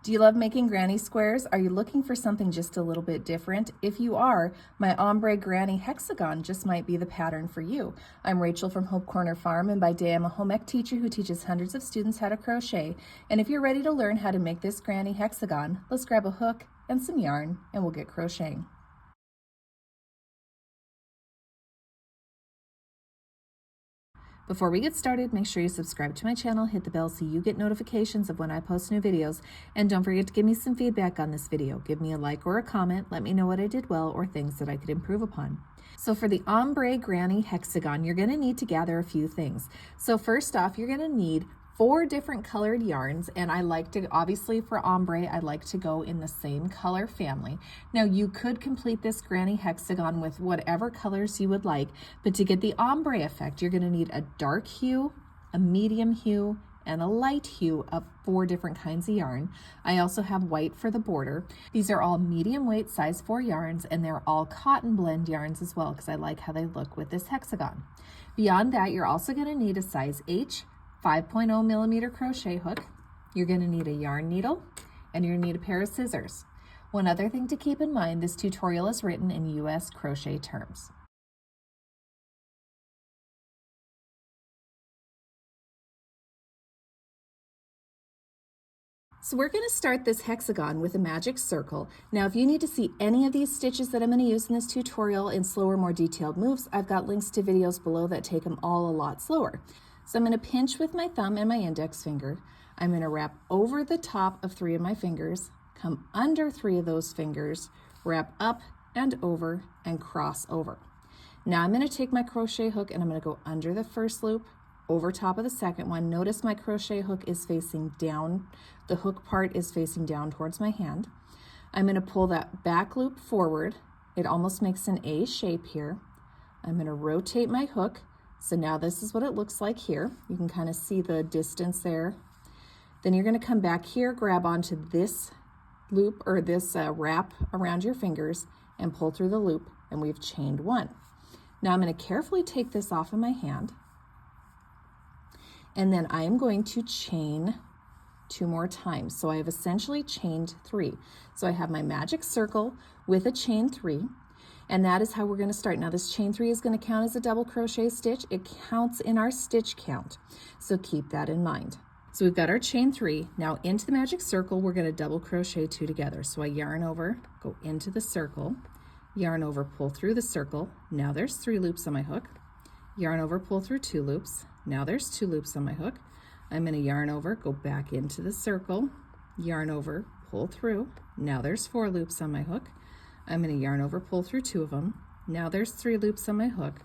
Do you love making granny squares? Are you looking for something just a little bit different? If you are, my Ombre Granny Hexagon just might be the pattern for you. I'm Rachel from Hope Corner Farm, and by day I'm a home ec teacher who teaches hundreds of students how to crochet. And if you're ready to learn how to make this granny hexagon, let's grab a hook and some yarn and we'll get crocheting. Before we get started, make sure you subscribe to my channel, hit the bell so you get notifications of when I post new videos, and don't forget to give me some feedback on this video. Give me a like or a comment, let me know what I did well or things that I could improve upon. So for the Ombre Granny Hexagon, you're going to need to gather a few things. So first off, you're going to need 4 different colored yarns, and I like to, obviously for ombre, I like to go in the same color family. Now you could complete this granny hexagon with whatever colors you would like, but to get the ombre effect, you're gonna need a dark hue, a medium hue, and a light hue of 4 different kinds of yarn. I also have white for the border. These are all medium weight size 4 yarns, and they're all cotton blend yarns as well, because I like how they look with this hexagon. Beyond that, you're also gonna need a size H 5.0 millimeter crochet hook. You're going to need a yarn needle, and you're going to need a pair of scissors. One other thing to keep in mind, this tutorial is written in US crochet terms. So we're going to start this hexagon with a magic circle. Now if you need to see any of these stitches that I'm going to use in this tutorial in slower, more detailed moves, I've got links to videos below that take them all a lot slower. So I'm going to pinch with my thumb and my index finger. I'm going to wrap over the top of 3 of my fingers, come under 3 of those fingers, wrap up and over, and cross over. Now I'm going to take my crochet hook and I'm going to go under the first loop, over top of the second one. Notice my crochet hook is facing down. The hook part is facing down towards my hand. I'm going to pull that back loop forward. It almost makes an A shape here. I'm going to rotate my hook. So now this is what it looks like here. You can kind of see the distance there. Then you're going to come back here, grab onto this loop or this wrap around your fingers and pull through the loop, and we've chained 1. Now I'm going to carefully take this off of my hand, and then I am going to chain 2 more times. So I have essentially chained 3. So I have my magic circle with a chain 3. And that is how we're going to start. Now this chain 3 is going to count as a double crochet stitch. It counts in our stitch count, so keep that in mind. So we've got our chain 3. Now into the magic circle, we're going to double crochet 2 together. So I yarn over, go into the circle, yarn over, pull through the circle. Now there's 3 loops on my hook. Yarn over, pull through 2 loops. Now there's 2 loops on my hook. I'm going to yarn over, go back into the circle, yarn over, pull through. Now there's 4 loops on my hook. I'm going to yarn over, pull through 2 of them. Now there's 3 loops on my hook.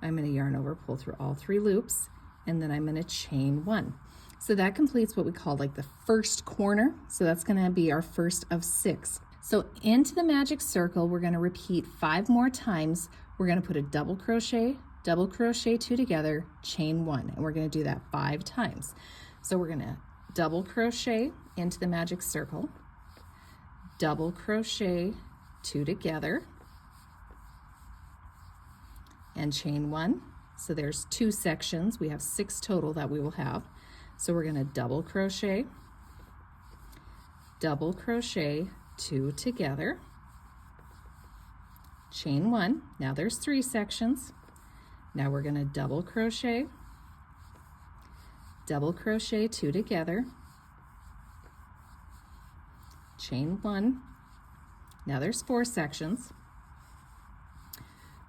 I'm going to yarn over, pull through all 3 loops, and then I'm going to chain 1. So that completes what we call like the first corner. So that's going to be our first of 6. So into the magic circle, we're going to repeat 5 more times. We're going to put a double crochet 2 together, chain 1, and we're going to do that 5 times. So we're going to double crochet into the magic circle, double crochet 2 together, and chain 1. So there's 2 sections. We have 6 total that we will have. So we're going to double crochet 2 together, chain 1. Now there's 3 sections. Now we're going to double crochet 2 together, chain 1. Now there's 4 sections.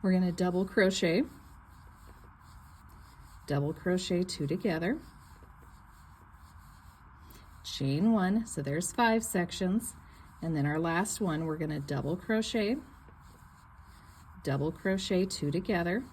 We're going to double crochet 2 together, chain 1. So there's 5 sections. And then our last one, we're going to double crochet 2 together,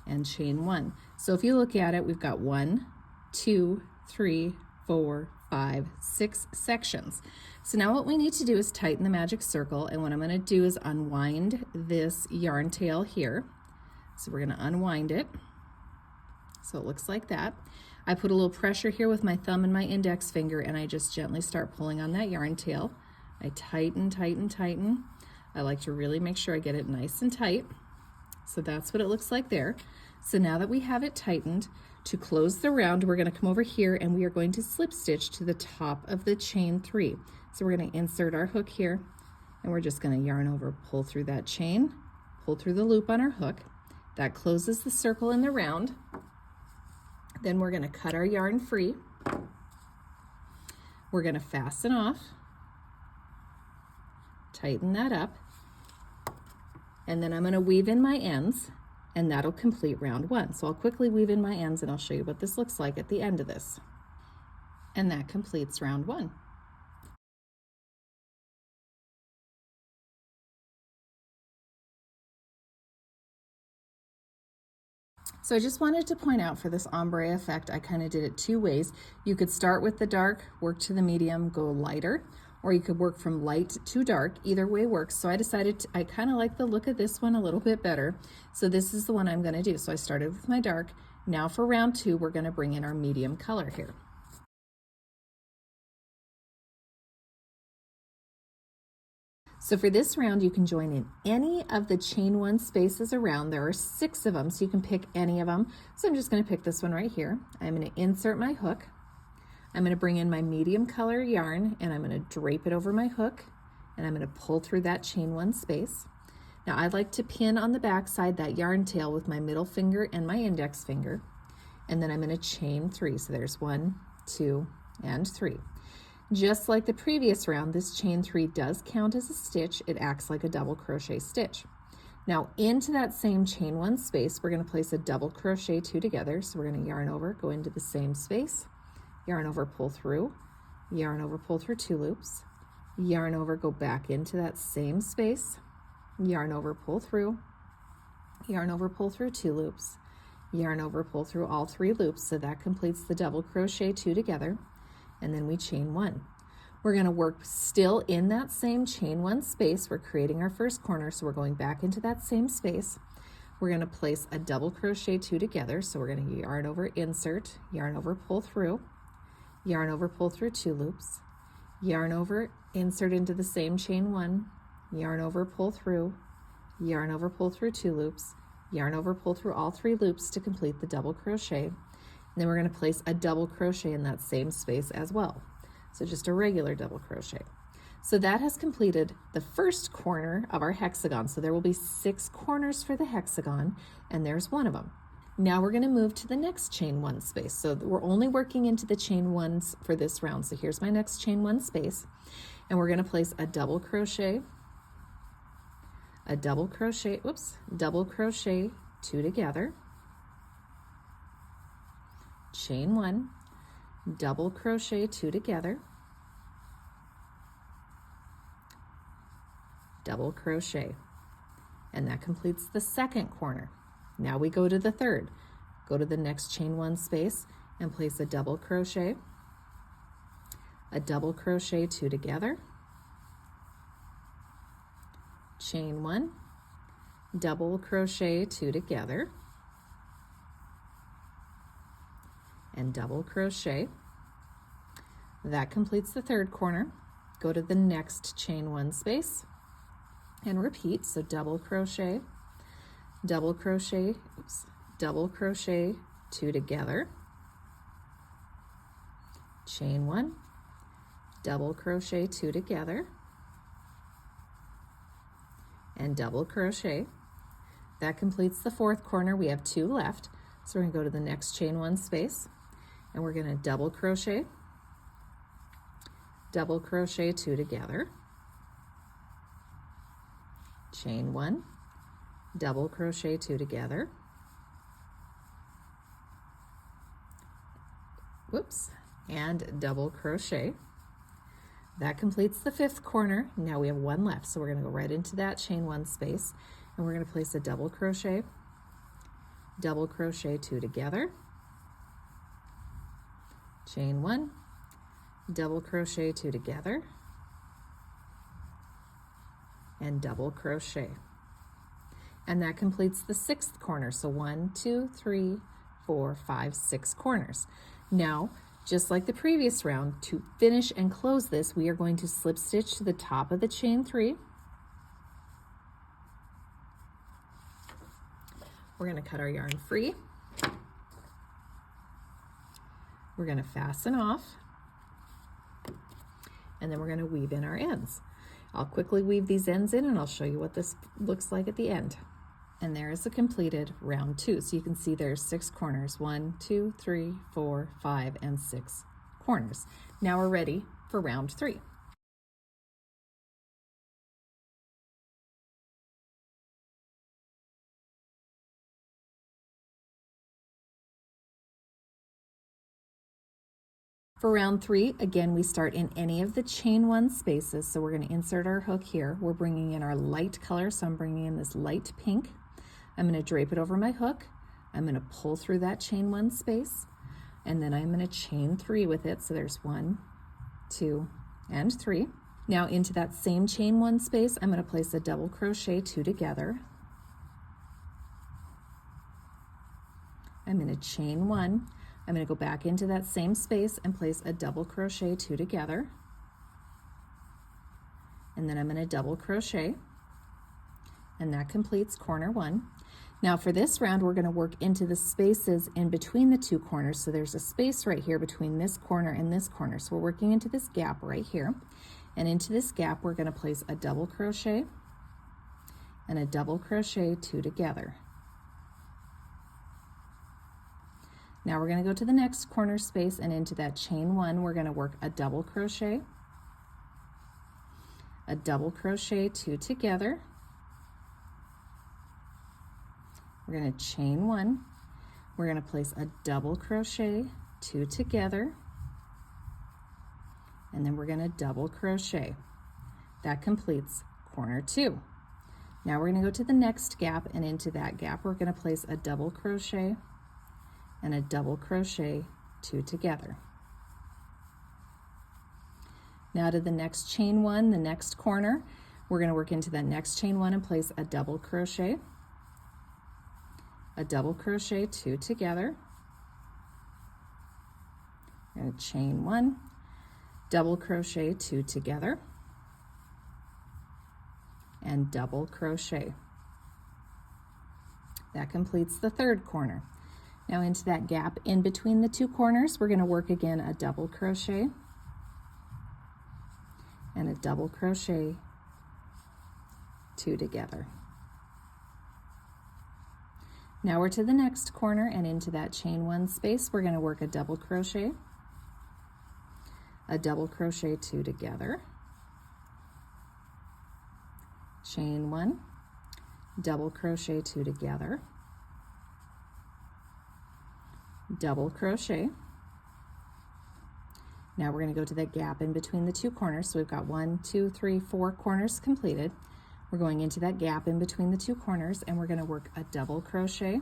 and chain 1. So if you look at it, we've got 1, 2, 3, 4, 5, 6 sections. So now what we need to do is tighten the magic circle, and what I'm going to do is unwind this yarn tail here. So we're going to unwind it so it looks like that. I put a little pressure here with my thumb and my index finger, and I just gently start pulling on that yarn tail. I tighten, tighten, tighten. I like to really make sure I get it nice and tight. So that's what it looks like there. So now that we have it tightened, to close the round, we're going to come over here and we are going to slip stitch to the top of the chain 3. So we're going to insert our hook here, and we're just going to yarn over, pull through that chain, pull through the loop on our hook. That closes the circle in the round. Then we're going to cut our yarn free. We're going to fasten off, tighten that up, and then I'm going to weave in my ends, and that'll complete round 1. So I'll quickly weave in my ends and I'll show you what this looks like at the end of this. And that completes round 1. So I just wanted to point out for this ombre effect, I kind of did it 2 ways. You could start with the dark, work to the medium, go lighter, or you could work from light to dark. Either way works. So I decided I kind of like the look of this one a little bit better. So this is the one I'm going to do. So I started with my dark. Now for round 2, we're going to bring in our medium color here. So for this round, you can join in any of the chain 1 spaces around. There are 6 of them, so you can pick any of them. So I'm just going to pick this one right here. I'm going to insert my hook. I'm going to bring in my medium color yarn, and I'm going to drape it over my hook, and I'm going to pull through that chain 1 space. Now I like to pin on the back side that yarn tail with my middle finger and my index finger, and then I'm going to chain 3. So there's 1, 2, and 3. Just like the previous round, this chain 3 does count as a stitch. It acts like a double crochet stitch. Now into that same chain 1 space, we're going to place a double crochet 2 together. So we're going to yarn over, go into the same space, yarn over, pull through, yarn over, pull through 2 loops, yarn over, go back into that same space, yarn over, pull through, yarn over, pull through 2 loops, yarn over, pull through all 3 loops. So that completes the double crochet 2 together. And then we chain 1. We're going to work still in that same chain 1 space. We're creating our first corner, so we're going back into that same space. We're going to place a double crochet 2 together. So we're going to yarn over, insert, yarn over, pull through, yarn over, pull through 2 loops, yarn over, insert into the same chain 1, yarn over, pull through, yarn over, pull through 2 loops, yarn over, pull through all 3 loops to complete the double crochet. And then we're going to place a double crochet in that same space as well. So just a regular double crochet. So that has completed the first corner of our hexagon. So there will be 6 corners for the hexagon, and there's 1 of them. Now we're going to move to the next chain 1 space. So we're only working into the chain 1s for this round. So here's my next chain 1 space, and we're going to place a double crochet, a double crochet, double crochet 2 together, chain 1, double crochet 2 together, double crochet, and that completes the second corner. Now we go to the third. Go to the next chain 1 space and place a double crochet, a double crochet 2 together, chain 1, double crochet 2 together, and double crochet. That completes the third corner. Go to the next chain 1 space and repeat. So double crochet, double crochet, double crochet 2 together, chain 1, double crochet 2 together, and double crochet. That completes the fourth corner. We have 2 left. So we're going to go to the next chain 1 space, and we're going to double crochet 2 together, chain 1, double crochet 2 together, and double crochet. That completes the 5th corner. Now we have 1 left, so we're going to go right into that chain 1 space, and we're going to place a double crochet 2 together, chain 1, double crochet 2 together, and double crochet. And that completes the 6th corner. So 1, 2, 3, 4, 5, 6 corners. Now, just like the previous round, to finish and close this, we are going to slip stitch to the top of the chain 3. We're going to cut our yarn free. We're going to fasten off, and then we're going to weave in our ends. I'll quickly weave these ends in and I'll show you what this looks like at the end. And there is a completed round 2. So you can see there's 6 corners, 1, 2, 3, 4, 5, and 6 corners. Now we're ready for round 3. For round 3, again, we start in any of the chain 1 spaces. So we're going to insert our hook here. We're bringing in our light color, so I'm bringing in this light pink. I'm going to drape it over my hook. I'm going to pull through that chain 1 space, and then I'm going to chain 3 with it. So there's 1, 2, and 3. Now into that same chain 1 space, I'm going to place a double crochet 2 together. I'm going to chain 1. I'm going to go back into that same space and place a double crochet 2 together. And then I'm going to double crochet. And that completes corner 1. Now for this round, we're going to work into the spaces in between the 2 corners. So there's a space right here between this corner and this corner. So we're working into this gap right here. And into this gap, we're going to place a double crochet and a double crochet 2 together. Now we're going to go to the next corner space, and into that chain 1, we're going to work a double crochet, a double crochet 2 together. We're going to chain 1. We're going to place a double crochet 2 together, and then we're going to double crochet. That completes corner 2. Now we're going to go to the next gap, and into that gap, we're going to place a double crochet and a double crochet 2 together. Now to the next chain 1, the next corner, we're going to work into that next chain 1 and place a double crochet, a double crochet 2 together. We're going to chain 1, double crochet 2 together, and double crochet. That completes the 3rd corner. Now into that gap in between the 2 corners, we're going to work again a double crochet and a double crochet 2 together. Now we're to the next corner, and into that chain 1 space, we're going to work a double crochet, a double crochet 2 together, chain 1, double crochet 2 together, double crochet. Now we're going to go to that gap in between the 2 corners. So we've got 1, 2, 3, 4 corners completed. We're going into that gap in between the 2 corners, and we're going to work a double crochet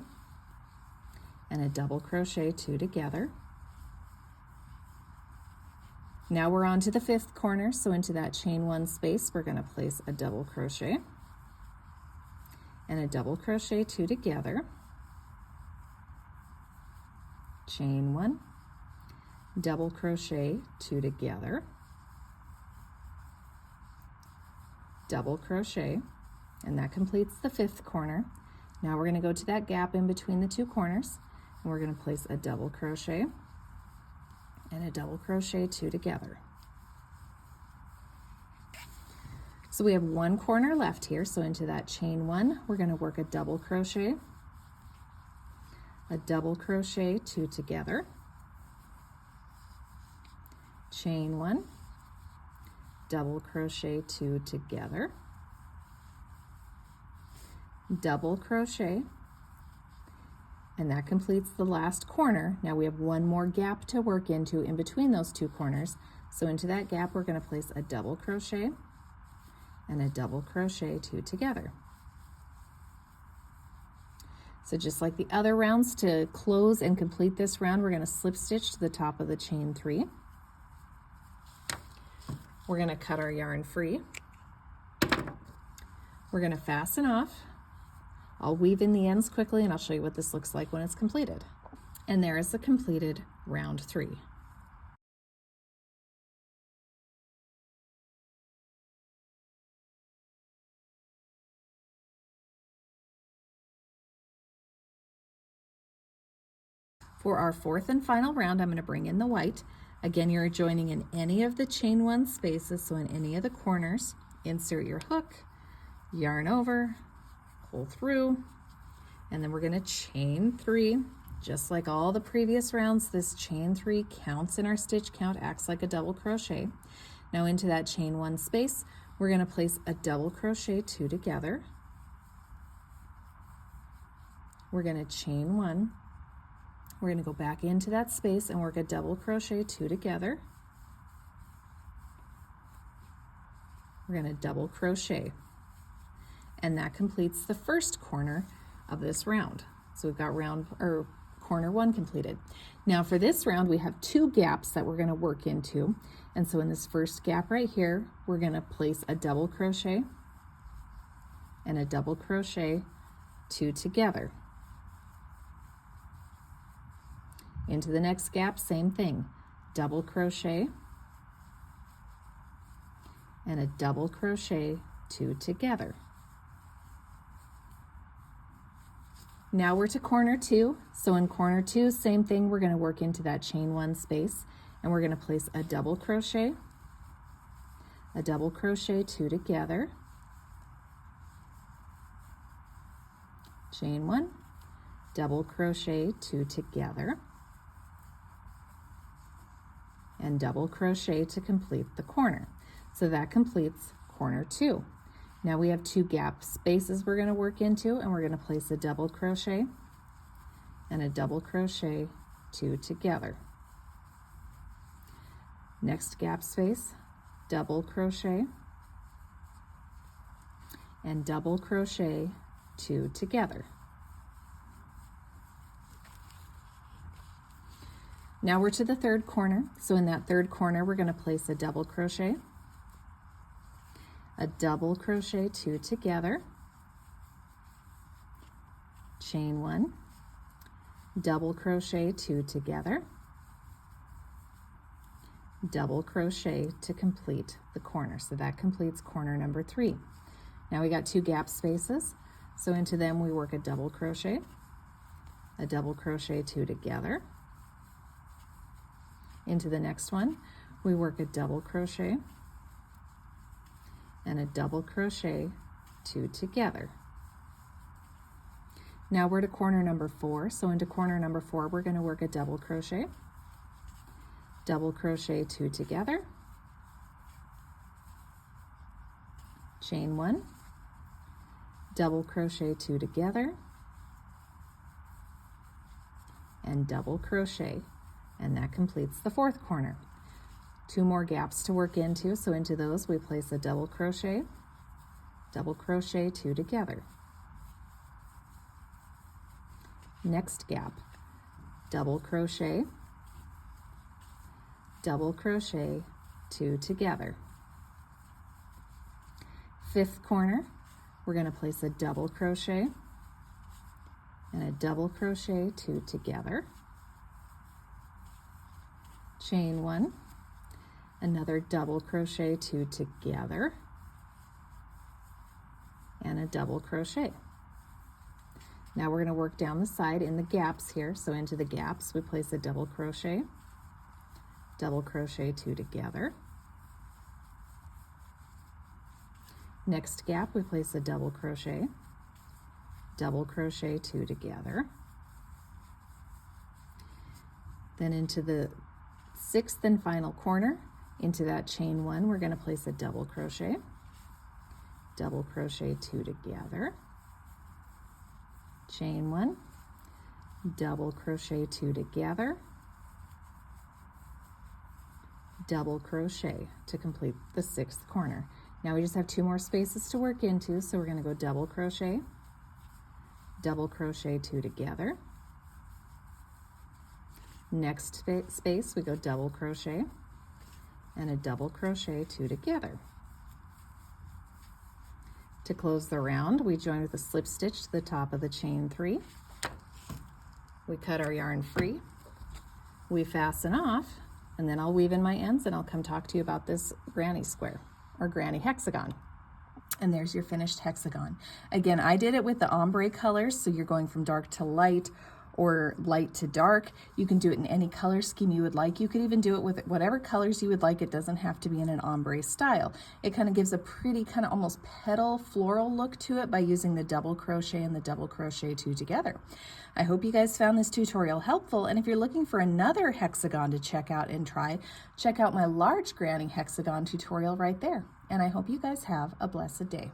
and a double crochet 2 together. Now we're on to the 5th corner. So into that chain 1 space, we're going to place a double crochet and a double crochet 2 together, chain 1, double crochet 2 together, double crochet, and that completes the 5th corner. Now we're going to go to that gap in between the 2 corners, and we're going to place a double crochet and a double crochet 2 together. So we have 1 corner left here. So into that chain 1, we're going to work a double crochet, a double crochet 2 together, chain 1, double crochet 2 together, double crochet, and that completes the last corner. Now we have 1 more gap to work into in between those 2 corners. So into that gap, we're going to place a double crochet and a double crochet 2 together. So just like the other rounds, to close and complete this round, we're going to slip stitch to the top of the chain 3. We're going to cut our yarn free. We're going to fasten off. I'll weave in the ends quickly, and I'll show you what this looks like when it's completed. And there is the completed round 3. For our fourth and final round, I'm going to bring in the white. Again, you're joining in any of the chain 1 spaces, so in any of the corners. Insert your hook, yarn over, pull through, and then we're going to chain 3. Just like all the previous rounds, this chain 3 counts in our stitch count, acts like a double crochet. Now into that chain 1 space, we're going to place a double crochet 2 together. We're going to chain 1. We're going to go back into that space and work a double crochet 2 together. We're going to double crochet. And that completes the first corner of this round. So we've got corner 1 completed. Now for this round, we have 2 gaps that we're going to work into. And so in this first gap right here, we're going to place a double crochet and a double crochet 2 together. Into the next gap, same thing, double crochet and a double crochet 2 together. Now we're to corner 2. So in corner 2, same thing, we're going to work into that chain 1 space and we're going to place a double crochet 2 together, chain 1, double crochet 2 together, and double crochet to complete the corner. So that completes corner 2. Now we have 2 gap spaces we're going to work into, and we're going to place a double crochet and a double crochet 2 together. Next gap space, double crochet and double crochet 2 together. Now we're to the third corner. So in that third corner, we're going to place a double crochet, a double crochet 2 together, chain 1, double crochet 2 together, double crochet to complete the corner. So that completes corner number 3. Now we got 2 gap spaces. So into them we work a double crochet 2 together. Into the next one, we work a double crochet and a double crochet 2 together. Now we're to corner number 4. So into corner number 4, we're going to work a double crochet 2 together, chain 1, double crochet 2 together, and double crochet. And that completes the fourth corner. 2 more gaps to work into, so into those we place a double crochet 2 together. Next gap, double crochet 2 together. Fifth corner, we're going to place a double crochet and a double crochet 2 together, chain 1, another double crochet 2 together, and a double crochet. Now we're going to work down the side in the gaps here. So into the gaps we place a double crochet 2 together. Next gap we place a double crochet 2 together. Then into the 6th and final corner, into that chain 1, we're going to place a double crochet 2 together, chain 1, double crochet 2 together, double crochet to complete the 6th corner. Now we just have 2 more spaces to work into, so we're going to go double crochet 2 together. Next space we go double crochet and a double crochet 2 together. To close the round, we join with a slip stitch to the top of the chain 3. We cut our yarn free, we fasten off, and then I'll weave in my ends and I'll come talk to you about this granny square or granny hexagon. And there's your finished hexagon. Again, I did it with the ombre colors, so you're going from dark to light or light to dark. You can do it in any color scheme you would like. You could even do it with whatever colors you would like. It doesn't have to be in an ombre style. It kind of gives a pretty kind of almost petal floral look to it by using the double crochet and the double crochet two together. I hope you guys found this tutorial helpful, and if you're looking for another hexagon to check out and try, check out my large granny hexagon tutorial right there. And I hope you guys have a blessed day.